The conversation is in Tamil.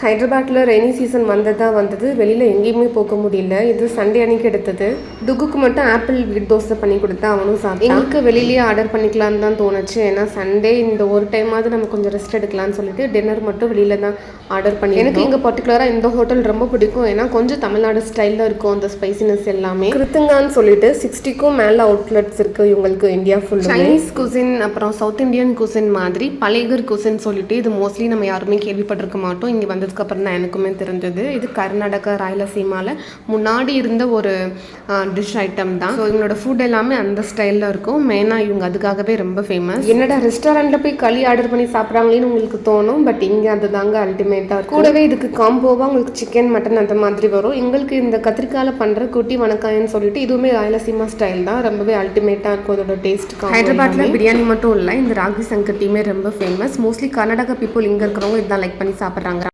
ஹைதராபாத்தில் ரெய்னி சீசன் வந்தது வெளியில் எங்கேயுமே போக முடியல. இது சண்டே அன்னைக்கு எடுத்தது. டுக்குக்கு மட்டும் ஆப்பிள் வீட் தோசை பண்ணி கொடுத்தா அவனும் சாப்பிட்டான். எங்களுக்கு வெளியிலேயே ஆர்டர் பண்ணிக்கலான்னு தான் தோணுச்சு. ஏன்னா சண்டே இந்த ஒரு டைமாவது நம்ம கொஞ்சம் ரெஸ்ட் எடுக்கலாம்னு சொல்லிட்டு டின்னர் மட்டும் வெளியில் தான் ஆர்டர் பண்ணி. எனக்கு இங்கே பர்டிகுலராக இந்த ஹோட்டல் ரொம்ப பிடிக்கும். ஏன்னா கொஞ்சம் தமிழ்நாடு ஸ்டைலில் இருக்கும் அந்த ஸ்பைசினஸ் எல்லாமே. கிருத்துங்கான்னு சொல்லிட்டு 60க்கும் மேலே அவுட்லெட்ஸ் இருக்குது இவங்களுக்கு இந்தியா ஃபுல். சைனீஸ் குசின் அப்புறம் சவுத் இந்தியன் குசின் மாதிரி பலேகர் குசின் சொல்லிட்டு இது மோஸ்ட்லி நம்ம யாருமே கேள்விப்பட்டிருக்க மாட்டோம். இங்கே வந்து அதுக்கப்புறம் தான் எனக்குமே தெரிஞ்சது. இது கர்நாடகா ராயலசீமாவில் முன்னாடி இருந்த ஒரு டிஷ் ஐட்டம் தான். ஸோ இவங்களோட ஃபுட் எல்லாமே அந்த ஸ்டைலில் இருக்கும். மெயினாக இவங்க அதுக்காகவே ரொம்ப ஃபேமஸ். என்னடா ரெஸ்டாரண்ட்டில் போய் களி ஆர்டர் பண்ணி சாப்பிட்றாங்களேன்னு உங்களுக்கு தோணும். பட் இங்கே அது தாங்க அல்டிமேட்டாக இருக்கும். கூடவே இதுக்கு காம்போவாக உங்களுக்கு சிக்கன் மட்டன் அந்த மாதிரி வரும். எங்களுக்கு இந்த கத்திரிக்காயில் பண்ணுற குட்டி வணக்காயன்னு சொல்லிட்டு இதுவுமே ராயலசீமா ஸ்டைல் தான். ரொம்பவே அல்டிமேட்டாக இருக்கும் அதோட டேஸ்ட். ஹைதராபாத்தில் பிரியாணி மட்டும் இல்லை, இந்த ராகி சங்கட்டியுமே ரொம்ப ஃபேமஸ். மோஸ்ட்லி கர்நாடகா பீப்புள் இங்கே இருக்கிறவங்க இதுதான் லைக் பண்ணி சாப்பிட்றாங்க.